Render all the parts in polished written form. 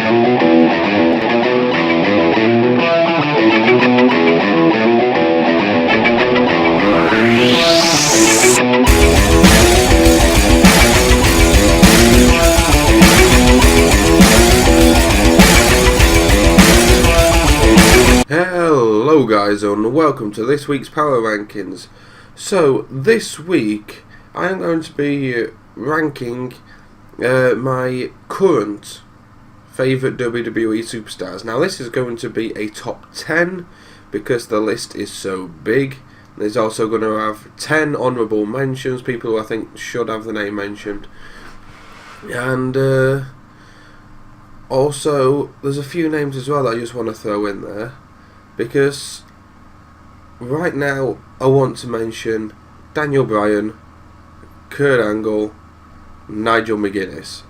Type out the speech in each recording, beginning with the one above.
Hello guys and welcome to this week's Power Rankings. So this week I am going to be ranking my current favourite WWE superstars. Now this is going to be a top 10 because the list is so big. There's also going to have 10 honourable mentions, people who I think should have the name mentioned. And also there's a few names as well that I just want to throw in there. Because right now I want to mention Daniel Bryan, Kurt Angle, Nigel McGuinness.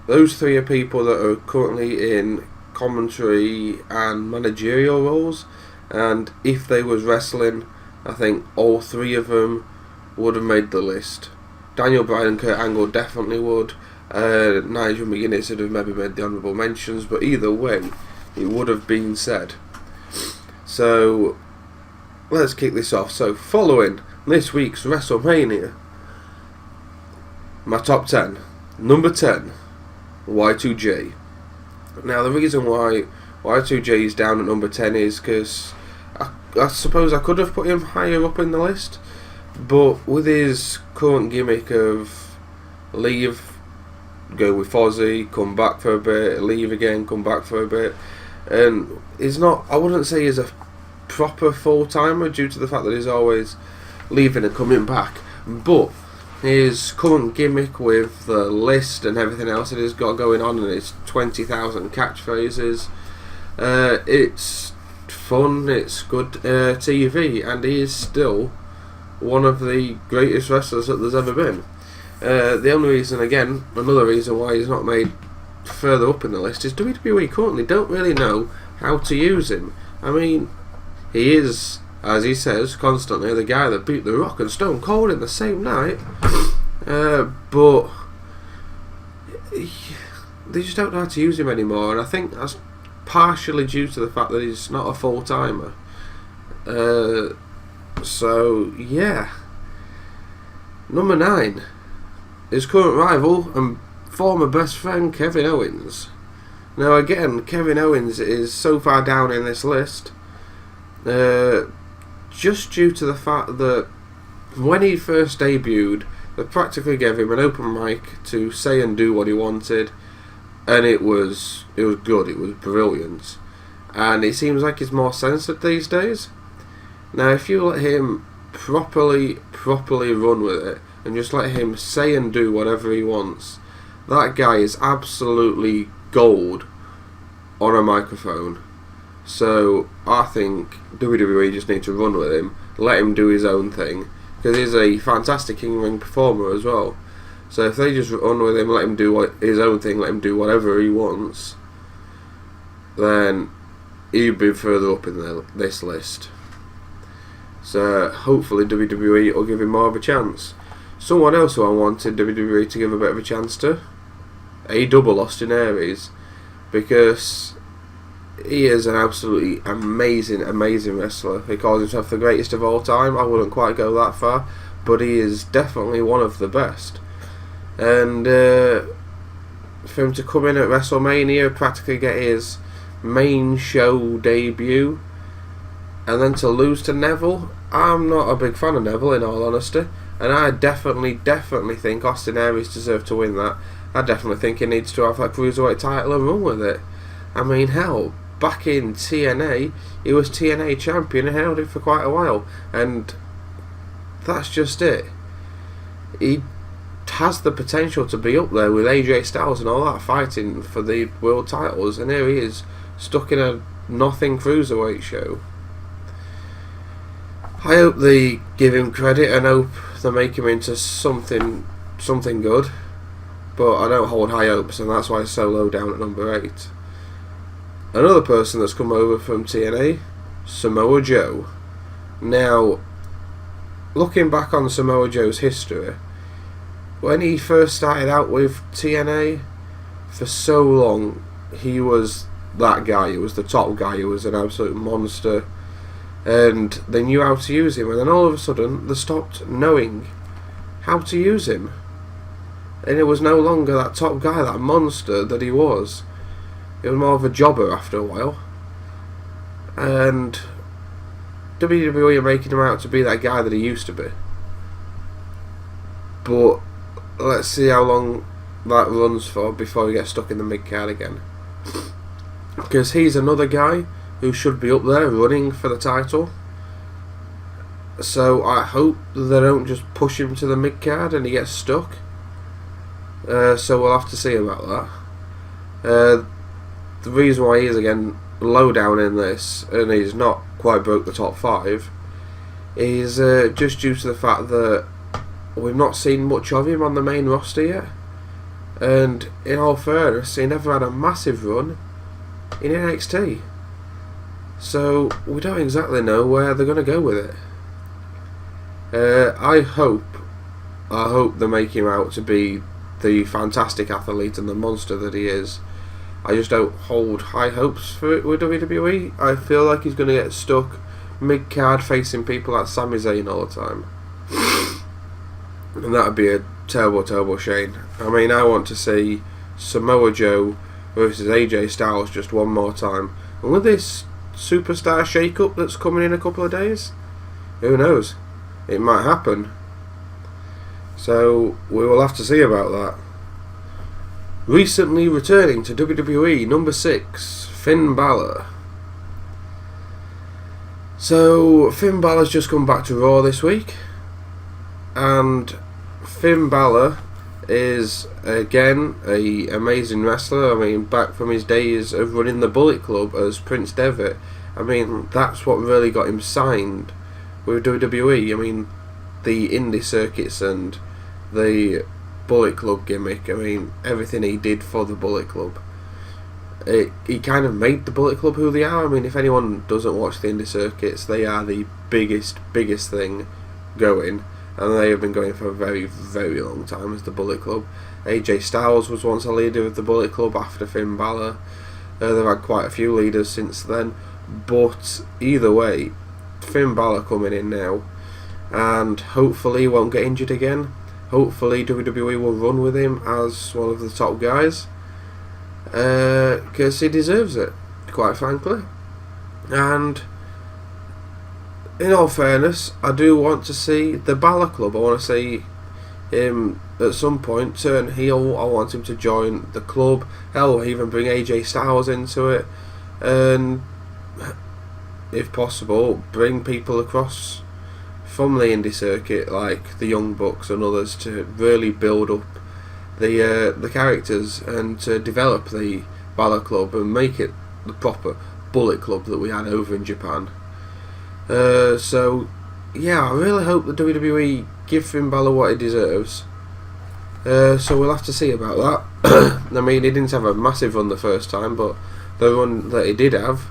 Those three are people that are currently in commentary and managerial roles, and if they was wrestling, I think all three of them would have made the list. Daniel Bryan and Kurt Angle definitely would. Nigel McGuinness would have maybe made the honourable mentions, but either way it would have been said. So let's kick this off. So following this week's WrestleMania, my top 10. Number 10, Y2J. Now the reason why Y2J is down at number 10 is because I suppose I could have put him higher up in the list, but with his current gimmick of leave, go with Fozzy, come back for a bit, leave again, come back for a bit, and he's not, I wouldn't say he's a proper full-timer due to the fact that he's always leaving and coming back, but his current gimmick with the list and everything else that he's got going on and his 20,000 catchphrases, it's fun, it's good TV, and he is still one of the greatest wrestlers that there's ever been. The only reason, again, another reason why he's not made further up in the list is WWE currently don't really know how to use him. I mean, he is, as he says constantly, the guy that beat The Rock and Stone Cold in the same night, but they just don't know how to use him anymore, and I think that's partially due to the fact that he's not a full-timer. So yeah, number 9, his current rival and former best friend Kevin Owens. Now again, Kevin Owens is so far down in this list just due to the fact that when he first debuted, they practically gave him an open mic to say and do what he wanted, and it was good, it was brilliant, and it seems like he's more censored these days. Now if you let him properly run with it and just let him say and do whatever he wants, that guy is absolutely gold on a microphone. So I think WWE just need to run with him, let him do his own thing, because he's a fantastic in-ring performer as well. So if they just run with him, let him do his own thing, let him do whatever he wants, then he'd be further up in this list. So hopefully WWE will give him more of a chance. Someone else who I wanted WWE to give a bit of a chance to, a double Austin Aries, because he is an absolutely amazing wrestler. He calls himself the greatest of all time. I wouldn't quite go that far, but he is definitely one of the best. And for him to come in at WrestleMania, practically get his main show debut, and then to lose to Neville, I'm not a big fan of Neville in all honesty, and I definitely think Austin Aries deserved to win that. I definitely think he needs to have that Cruiserweight title and run with it. I mean, hell, back in TNA, he was TNA champion and held it for quite a while, and that's just it. He has the potential to be up there with AJ Styles and all that, fighting for the world titles, and here he is, stuck in a nothing Cruiserweight show. I hope they give him credit and hope they make him into something good, but I don't hold high hopes, and that's why he's so low down at number 8. Another person that's come over from TNA, Samoa Joe. Now, looking back on Samoa Joe's history, when he first started out with TNA, for so long he was that guy. He was the top guy. He was an absolute monster, and they knew how to use him. And then all of a sudden, they stopped knowing how to use him, and it was no longer that top guy, that monster that he was. It was more of a jobber after a while, and WWE are making him out to be that guy that he used to be. But let's see how long that runs for before he gets stuck in the mid-card again, because he's another guy who should be up there running for the title. So I hope they don't just push him to the mid-card and he gets stuck. So we'll have to see about that. The reason why he is again low down in this, and he's not quite broke the top 5, is just due to the fact that we've not seen much of him on the main roster yet. And in all fairness, he never had a massive run in NXT. So we don't exactly know where they're going to go with it. I hope they make him out to be the fantastic athlete and the monster that he is. I just don't hold high hopes for it with WWE. I feel like he's going to get stuck mid-card facing people like Sami Zayn all the time. And that would be a terrible, terrible shame. I mean, I want to see Samoa Joe versus AJ Styles just one more time. And with this superstar shake-up that's coming in a couple of days, who knows? It might happen. So we will have to see about that. Recently returning to WWE, number 6, Finn Balor. So Finn Balor's just come back to Raw this week, and Finn Balor is again an amazing wrestler. I mean, back from his days of running the Bullet Club as Prince Devitt. I mean, that's what really got him signed with WWE. I mean, the indie circuits and the Bullet Club gimmick. I mean, everything he did for the Bullet Club. He kind of made the Bullet Club who they are. I mean, if anyone doesn't watch the indie circuits, they are the biggest thing going. And they have been going for a very, very long time as the Bullet Club. AJ Styles was once a leader of the Bullet Club after Finn Balor. They've had quite a few leaders since then. But either way, Finn Balor coming in now, and hopefully he won't get injured again. Hopefully WWE will run with him as one of the top guys, because he deserves it, quite frankly. And in all fairness, I do want to see the Balor Club. I want to see him at some point turn heel. I want him to join the club. Hell, even bring AJ Styles into it, and if possible, bring people across from the indie circuit like the Young Bucks and others to really build up the characters and to develop the Balor Club and make it the proper Bullet Club that we had over in Japan. So yeah, I really hope the WWE give Finn Balor what he deserves. So we'll have to see about that. I mean, he didn't have a massive run the first time, but the run that he did have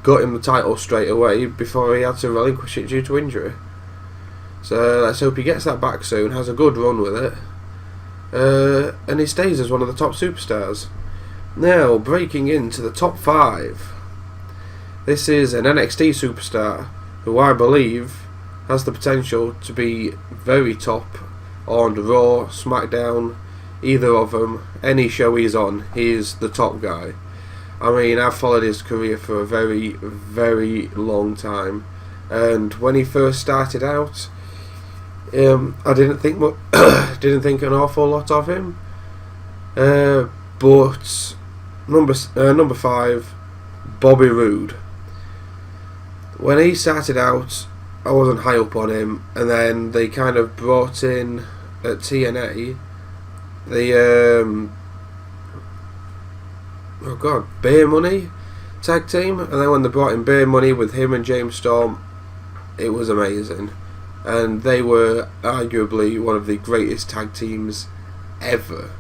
got him the title straight away before he had to relinquish it due to injury. So let's hope he gets that back soon, has a good run with it, and he stays as one of the top superstars. Now, breaking into the top 5. This is an NXT superstar who I believe has the potential to be very top on Raw, SmackDown, either of them, any show he's on, he's the top guy. I mean, I've followed his career for a very, very long time, and when he first started out, I didn't think didn't think an awful lot of him. But number 5, Bobby Roode. When he started out, I wasn't high up on him, and then they kind of brought in at TNA the Beer Money tag team, and then when they brought in Beer Money with him and James Storm, it was amazing, and they were arguably one of the greatest tag teams ever.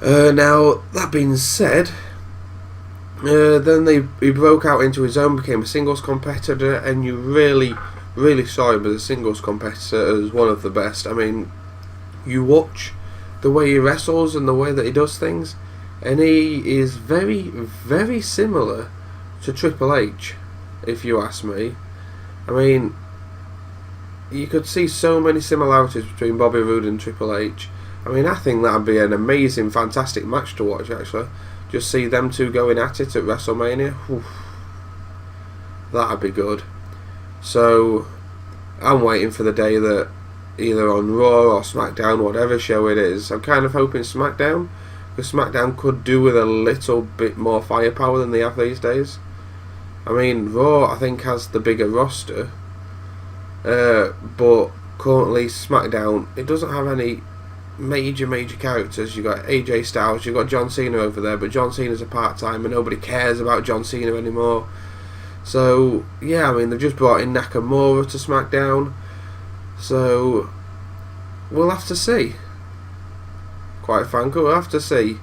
Now, that being said, then he broke out into his own, became a singles competitor, and you really, really saw him as a singles competitor as one of the best. I mean, you watch the way he wrestles and the way that he does things, and he is very, very similar to Triple H, if you ask me. I mean, you could see so many similarities between Bobby Roode and Triple H. I mean, I think that'd be an amazing, fantastic match to watch, actually. Just see them two going at it at WrestleMania. Whew. That'd be good. So, I'm waiting for the day that either on Raw or SmackDown, whatever show it is, I'm kind of hoping SmackDown, because SmackDown could do with a little bit more firepower than they have these days. I mean, Raw, I think, has the bigger roster, but currently SmackDown, it doesn't have any major characters. You've got AJ Styles, you've got John Cena over there, but John Cena's a part-timer, nobody cares about John Cena anymore. So, yeah, I mean, they've just brought in Nakamura to SmackDown, so we'll have to see. Quite frankly, we'll have to see.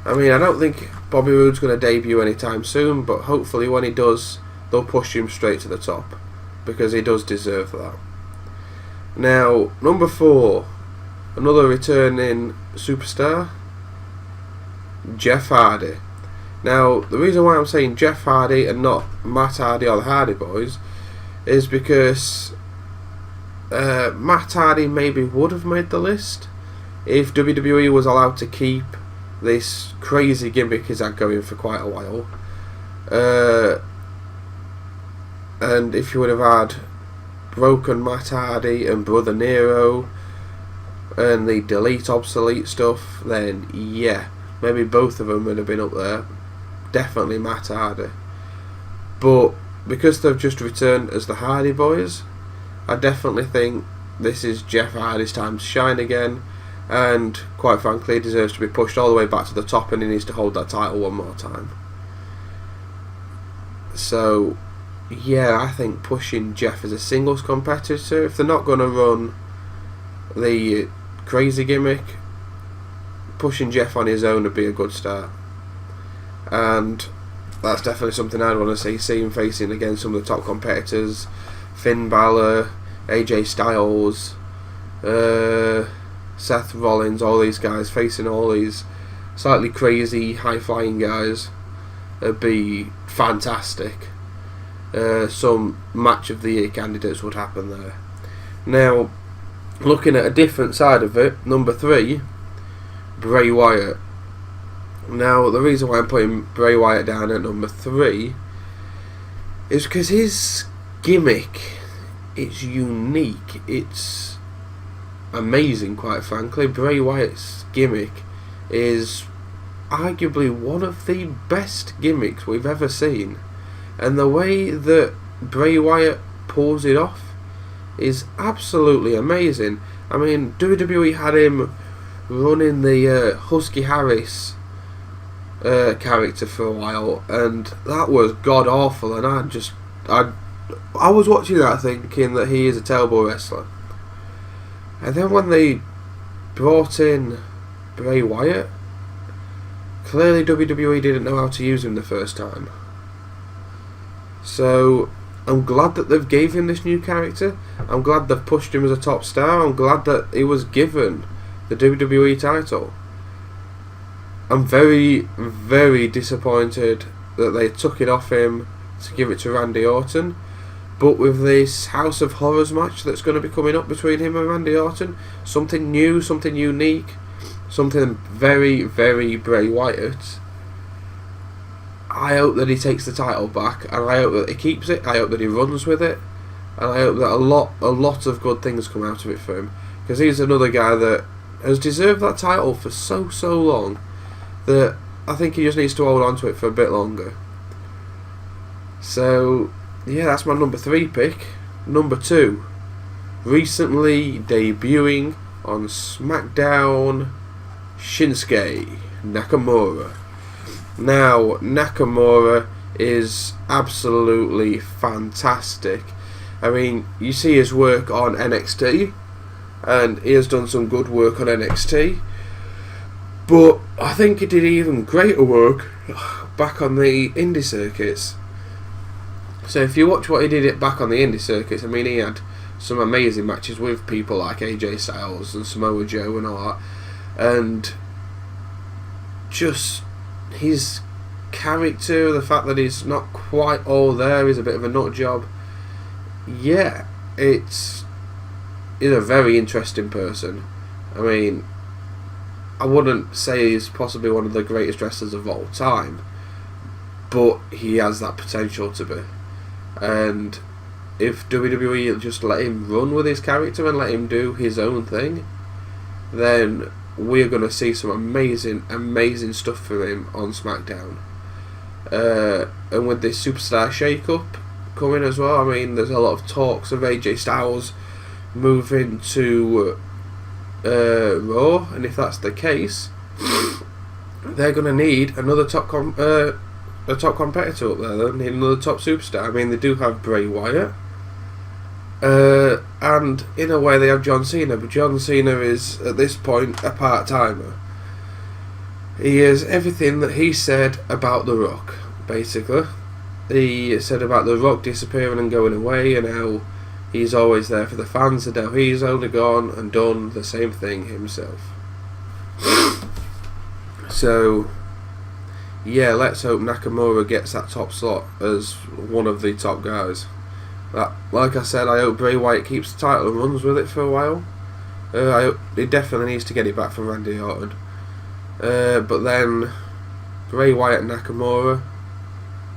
I mean, I don't think Bobby Roode's going to debut anytime soon, but hopefully when he does, they'll push him straight to the top, because he does deserve that. Now, number 4, another returning superstar, Jeff Hardy. Now, the reason why I'm saying Jeff Hardy and not Matt Hardy or the Hardy Boys is because Matt Hardy maybe would have made the list if WWE was allowed to keep this crazy gimmick he's had going for quite a while. And if you would have had Broken Matt Hardy and Brother Nero and the Delete Obsolete stuff, then yeah, maybe both of them would have been up there. Definitely Matt Hardy. But because they've just returned as the Hardy Boys, I definitely think this is Jeff Hardy's time to shine again, and quite frankly he deserves to be pushed all the way back to the top, and he needs to hold that title one more time. So yeah, I think pushing Jeff as a singles competitor, if they're not going to run the crazy gimmick, pushing Jeff on his own would be a good start. And that's definitely something I'd want to see him facing against some of the top competitors, Finn Balor, AJ Styles, Seth Rollins, all these guys, facing all these slightly crazy, high-flying guys. It'd be fantastic. Some match of the year candidates would happen there. Now, looking at a different side of it, number 3, Bray Wyatt. Now, the reason why I'm putting Bray Wyatt down at number 3 is because his gimmick, it's unique, it's amazing, quite frankly. Bray Wyatt's gimmick is arguably one of the best gimmicks we've ever seen, and the way that Bray Wyatt pulls it off is absolutely amazing. I mean, WWE had him running the Husky Harris character for a while, and that was god awful, and I was watching that thinking that he is a terrible wrestler, and then when they brought in Bray Wyatt, clearly WWE didn't know how to use him the first time. So I'm glad that they've gave him this new character. I'm glad they've pushed him as a top star. I'm glad that he was given the WWE title. I'm very, very disappointed that they took it off him to give it to Randy Orton. But with this House of Horrors match that's going to be coming up between him and Randy Orton, something new, something unique, something very, very Bray Wyatt, I hope that he takes the title back, and I hope that he keeps it, I hope that he runs with it, and I hope that a lot of good things come out of it for him, because he's another guy that has deserved that title for so long that I think he just needs to hold on to it for a bit longer. So yeah, that's my number 3 pick. Number 2, recently debuting on SmackDown, Shinsuke Nakamura. Now, Nakamura is absolutely fantastic. I mean, you see his work on NXT, and he has done some good work on NXT, but I think he did even greater work back on the indie circuits. So if you watch what he did back on the indie circuits, I mean, he had some amazing matches with people like AJ Styles and Samoa Joe and all that. and just his character, the fact that he's not quite all there, he's a bit of a nut job. Yeah, he's a very interesting person. I mean, I wouldn't say he's possibly one of the greatest wrestlers of all time, but he has that potential to be. And if WWE just let him run with his character and let him do his own thing, then we're going to see some amazing stuff from him on SmackDown. And with this superstar shake-up coming as well, I mean, there's a lot of talks of AJ Styles moving to Raw, and if that's the case, they're going to need another top competitor up there. They need another top superstar. I mean, they do have Bray Wyatt, and in a way they have John Cena, but John Cena is at this point a part-timer. He is everything that he said about The Rock, basically. He said about The Rock disappearing and going away, and how he's always there for the fans, and now he's only gone and done the same thing himself. So, yeah, let's hope Nakamura gets that top slot as one of the top guys. Like I said, I hope Bray Wyatt keeps the title and runs with it for a while. He definitely needs to get it back from Randy Orton. But then, Bray Wyatt and Nakamura,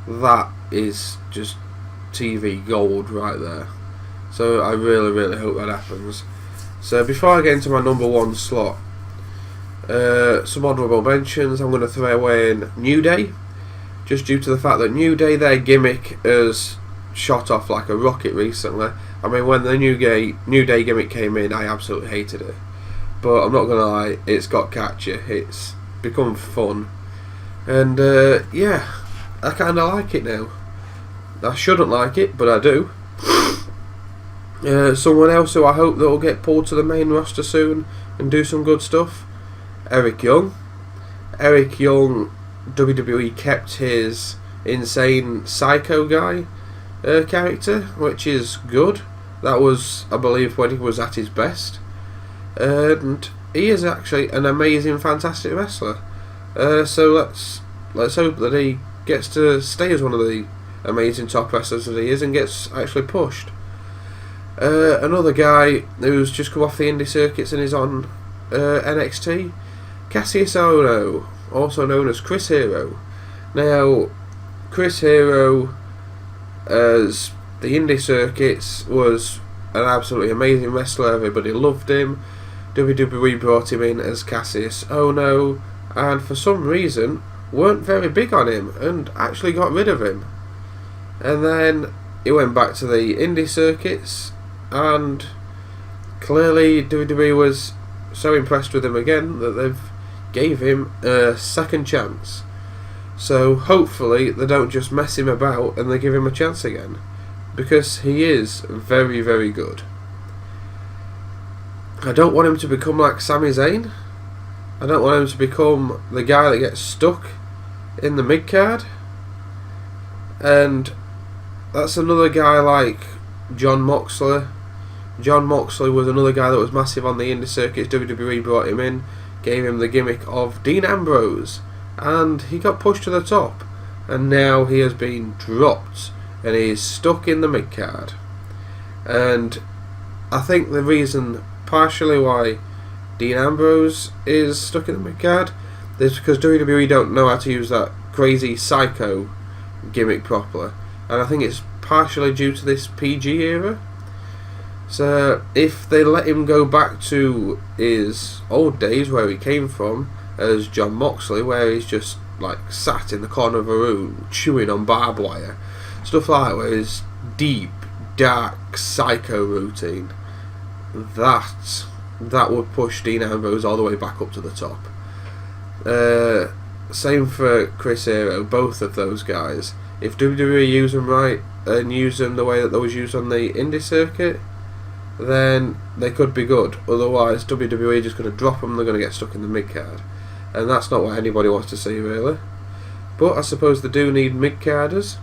that is just TV gold right there. So I really hope that happens. So before I get into my number one slot, some honourable mentions. I'm going to throw away in New Day, just due to the fact that New Day, their gimmick has shot off like a rocket recently. I mean, when the New Day gimmick came in, I absolutely hated it. But I'm not going to lie, it's got catchy. It's become fun. And yeah, I kind of like it now. I shouldn't like it, but I do. Someone else who I hope that will get pulled to the main roster soon and do some good stuff, Eric Young. Eric Young, WWE kept his insane psycho guy character, which is good. That was, I believe, when he was at his best. And he is actually an amazing, fantastic wrestler. So let's hope that he gets to stay as one of the amazing top wrestlers that he is and gets actually pushed. Another guy who's just come off the indie circuits and is on NXT, Cassius Ohno, also known as Chris Hero. Now, Chris Hero, as the indie circuits, was an absolutely amazing wrestler. Everybody loved him. WWE brought him in as Cassius Ohno, and for some reason weren't very big on him and actually got rid of him. And then he went back to the indie circuits, and clearly WWE was so impressed with him again that they've gave him a second chance. So hopefully they don't just mess him about and they give him a chance again, because he is very good. I don't want him to become like Sami Zayn. I don't want him to become the guy that gets stuck in the mid-card. And that's another guy like Jon Moxley. Jon Moxley was another guy that was massive on the indie circuits. WWE brought him in, gave him the gimmick of Dean Ambrose, and he got pushed to the top, and now he has been dropped and he is stuck in the mid-card. And I think the reason partially why Dean Ambrose is stuck in the mid-card is because WWE don't know how to use that crazy psycho gimmick properly, and I think it's partially due to this PG era. So if they let him go back to his old days where he came from as Jon Moxley, where he's just like sat in the corner of a room chewing on barbed wire, stuff like that, where his deep, dark, psycho routine, that would push Dean Ambrose all the way back up to the top. Same for Chris Hero, both of those guys. If WWE use them right and use them the way that they was used on the indie circuit, then they could be good. Otherwise, WWE just going to drop them, they're going to get stuck in the mid-card. And that's not what anybody wants to see, really. But I suppose they do need mid-carders.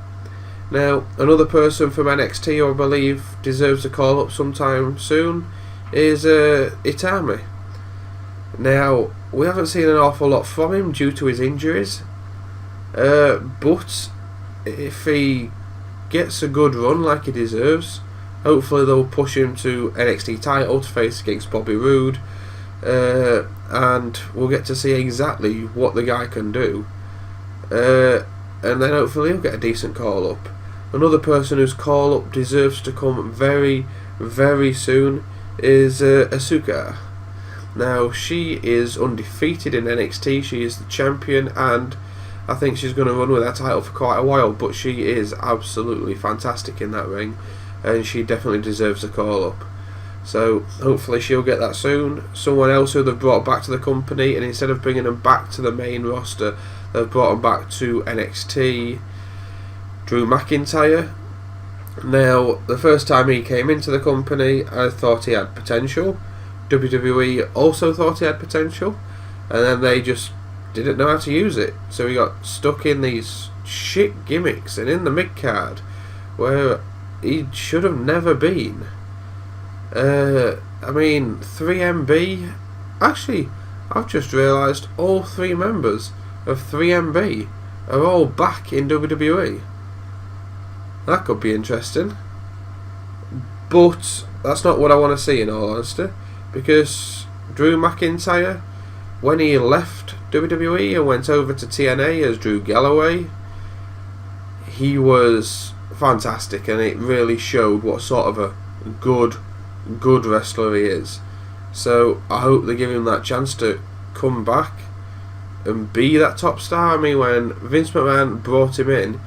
Now, another person from NXT who I believe deserves a call-up sometime soon is Itami. Now, we haven't seen an awful lot from him due to his injuries, but if he gets a good run like he deserves, hopefully they'll push him to NXT title to face against Bobby Roode, and we'll get to see exactly what the guy can do, and then hopefully he'll get a decent call up. Another person whose call up deserves to come very, very soon is Asuka. Now, she is undefeated in NXT, she is the champion, and I think she's going to run with that title for quite a while, but she is absolutely fantastic in that ring, and she definitely deserves a call up. So hopefully she'll get that soon. Someone else who they've brought back to the company, and instead of bringing them back to the main roster, they've brought them back to NXT, Drew McIntyre. Now, the first time he came into the company, I thought he had potential. WWE also thought he had potential, and then they just didn't know how to use it. So he got stuck in these shit gimmicks and in the mid-card where he should have never been. I mean, 3MB... Actually, I've just realised all 3 members of 3MB are all back in WWE. That could be interesting. But that's not what I want to see, in all honesty, because Drew McIntyre, when he left WWE and went over to TNA as Drew Galloway, he was fantastic, and it really showed what sort of a good wrestler he is. So I hope they give him that chance to come back and be that top star. I mean, when Vince McMahon brought him in,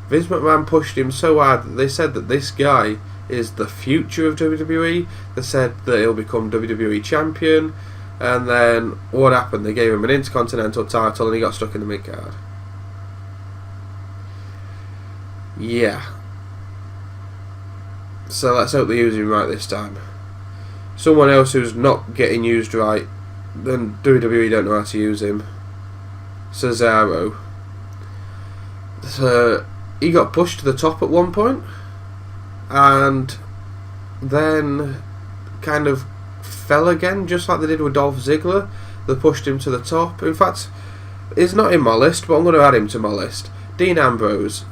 Vince McMahon pushed him so hard that they said that this guy is the future of WWE. They said that he'll become WWE champion, and then what happened? They gave him an Intercontinental title and he got stuck in the mid-card. Yeah. So let's hope they use him right this time. Someone else who's not getting used right, then WWE don't know how to use him. Cesaro. So he got pushed to the top at one point, and then kind of fell again, just like they did with Dolph Ziggler. They pushed him to the top. In fact, he's not in my list, but I'm going to add him to my list. Dean Ambrose,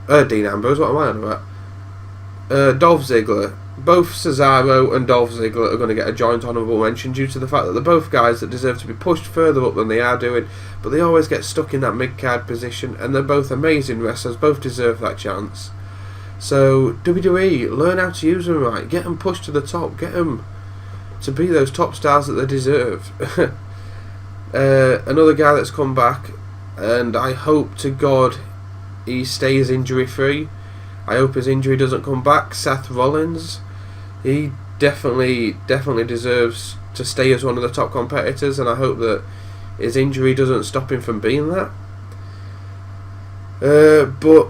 what am I on about? Dolph Ziggler. Both Cesaro and Dolph Ziggler are going to get a joint honourable mention due to the fact that they're both guys that deserve to be pushed further up than they are doing, but they always get stuck in that mid-card position, and they're both amazing wrestlers, both deserve that chance. So WWE, learn how to use them right, get them pushed to the top, get them to be those top stars that they deserve. Another guy that's come back, and I hope to God he stays injury free. I hope his injury doesn't come back. Seth Rollins, he definitely deserves to stay as one of the top competitors, and I hope that his injury doesn't stop him from being that. But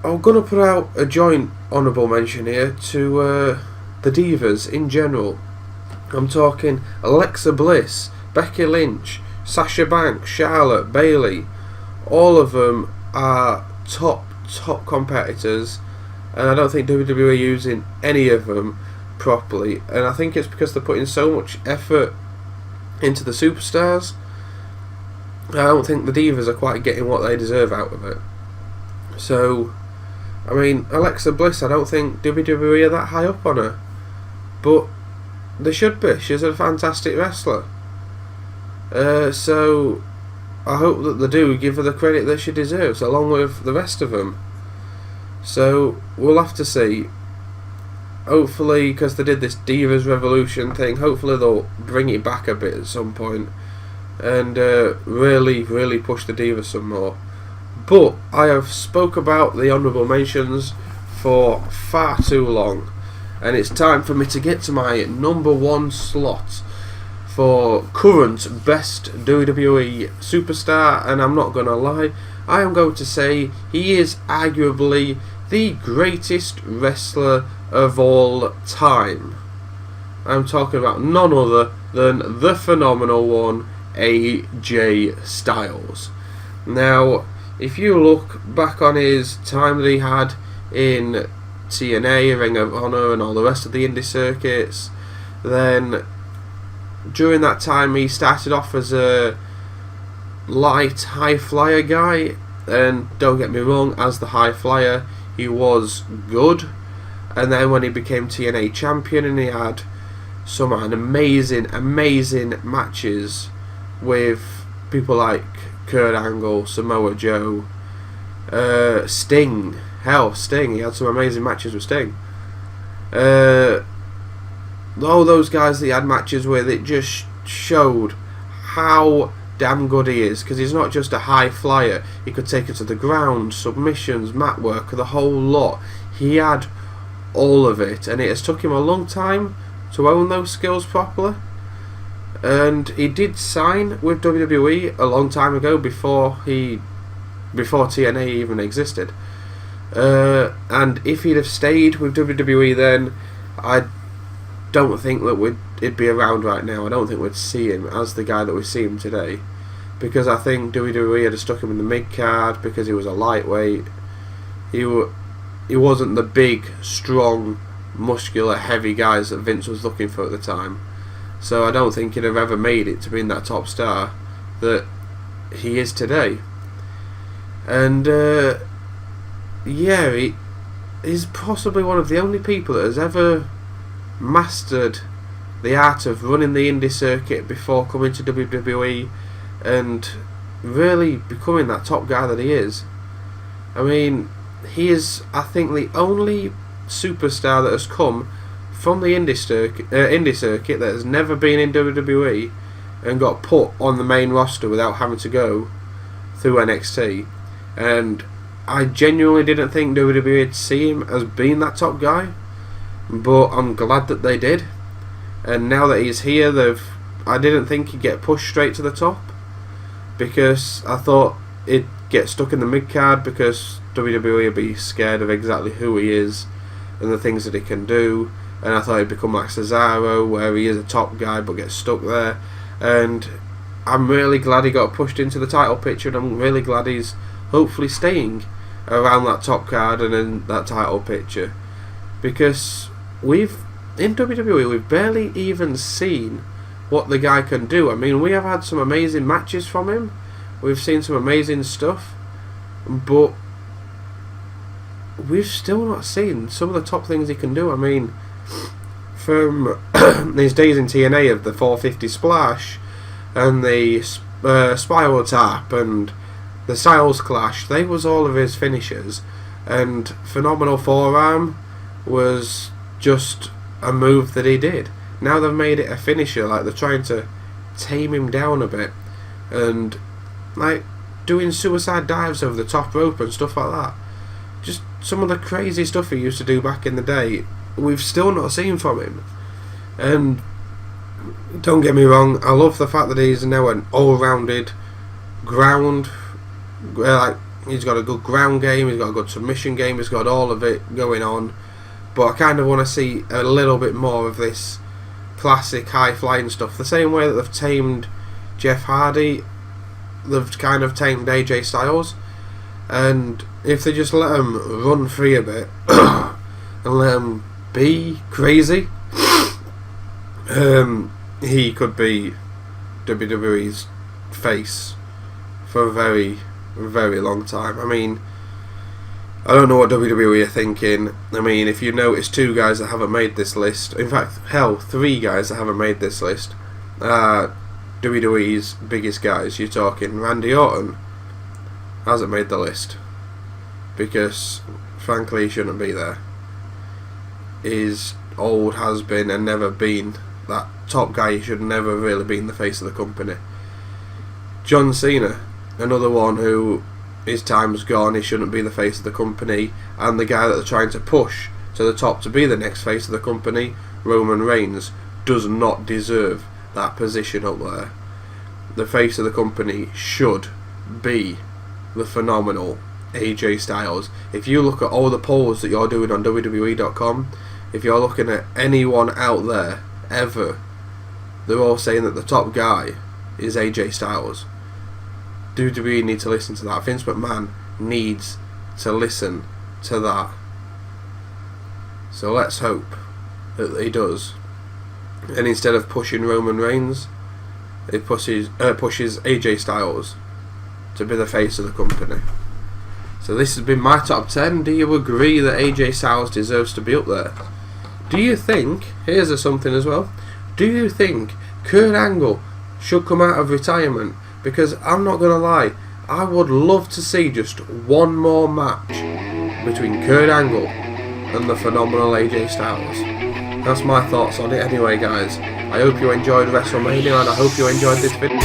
I'm going to put out a joint honourable mention here to the divas in general. I'm talking Alexa Bliss, Becky Lynch, Sasha Banks, Charlotte, Bayley. All of them are top competitors, and I don't think WWE are using any of them properly, and I think it's because they're putting so much effort into the superstars. I don't think the divas are quite getting what they deserve out of it. So, I mean, Alexa Bliss, I don't think WWE are that high up on her, but they should be. She's a fantastic wrestler. So I hope that they do give her the credit that she deserves, along with the rest of them. So we'll have to see. Hopefully, because they did this Divas Revolution thing, hopefully they'll bring it back a bit at some point and really push the Divas some more. But I have spoke about the honourable mentions for far too long, and it's time for me to get to my number 1 slot for current best WWE superstar, and I'm not going to lie, I am going to say he is arguably the greatest wrestler of all time. I'm talking about none other than the phenomenal one, AJ Styles. Now, if you look back on his time that he had in TNA, Ring of Honor, and all the rest of the indie circuits, then during that time he started off as a light high flyer guy, and don't get me wrong, as the high flyer he was good. And then when he became TNA champion, and he had some amazing matches with people like Kurt Angle, Samoa Joe, Sting. Hell, Sting. He had some amazing matches with Sting. All those guys that he had matches with, it just showed how damn good he is, because he's not just a high flyer. He could take it to the ground, submissions, mat work, the whole lot. He had all of it, and it has took him a long time to own those skills properly. And he did sign with WWE a long time ago, before TNA even existed. And if he'd have stayed with WWE then, I don't think that he'd be around right now. I don't think we'd see him as the guy that we see him today, because I think WWE had stuck him in the mid card because he was a lightweight. He wasn't the big, strong, muscular, heavy guys that Vince was looking for at the time. So I don't think he'd have ever made it to being that top star that he is today. And he's possibly one of the only people that has ever mastered the art of running the indie circuit before coming to WWE and really becoming that top guy that he is. I mean, he is, I think, the only superstar that has come from the indie circuit that has never been in WWE and got put on the main roster without having to go through NXT. And I genuinely didn't think WWE would see him as being that top guy, but I'm glad that they did. And now that he's here, I didn't think he'd get pushed straight to the top, because I thought he'd get stuck in the mid card, because WWE would be scared of exactly who he is and the things that he can do. And I thought he'd become like Cesaro, where he is a top guy but gets stuck there. And I'm really glad he got pushed into the title picture, and I'm really glad he's hopefully staying around that top card and in that title picture, because in WWE we've barely even seen what the guy can do. I mean, we have had some amazing matches from him, we've seen some amazing stuff, but we've still not seen some of the top things he can do. I mean, from his days in TNA of the 450 splash and the spiral tap and the Styles Clash, they was all of his finishers, and Phenomenal Forearm was just a move that he did. Now they've made it a finisher, like they're trying to tame him down a bit, and like doing suicide dives over the top rope and stuff like that. Just some of the crazy stuff he used to do back in the day, we've still not seen from him. And don't get me wrong, I love the fact that he's now an all-rounded ground, like he's got a good ground game, he's got a good submission game, he's got all of it going on. But I kind of want to see a little bit more of this classic high-flying stuff. The same way that they've tamed Jeff Hardy, they've kind of tamed AJ Styles. And if they just let him run free a bit and let him be crazy, he could be WWE's face for a very, very long time. I mean, I don't know what WWE are thinking. I mean, if you notice, 2 guys that haven't made this list, in fact, hell, 3 guys that haven't made this list, WWE's biggest guys. You're talking Randy Orton hasn't made the list because, frankly, he shouldn't be there. He's old, has been, and never been that top guy. He should never really been the face of the company. John Cena, another one who his time's gone. He shouldn't be the face of the company, and the guy that they're trying to push to the top to be the next face of the company, Roman Reigns, does not deserve that position up there. The face of the company should be the phenomenal AJ Styles. If you look at all the polls that you're doing on WWE.com, if you're looking at anyone out there ever, they're all saying that the top guy is AJ Styles. WWE need to listen to that. Vince McMahon needs to listen to that. So let's hope that he does. and instead of pushing Roman Reigns, it pushes AJ Styles to be the face of the company. So this has been my top 10. Do you agree that AJ Styles deserves to be up there? Do you think, here's something as well, do you think Kurt Angle should come out of retirement? Because I'm not going to lie, I would love to see just one more match between Kurt Angle and the phenomenal AJ Styles. That's my thoughts on it anyway, guys. I hope you enjoyed WrestleMania, and I hope you enjoyed this video.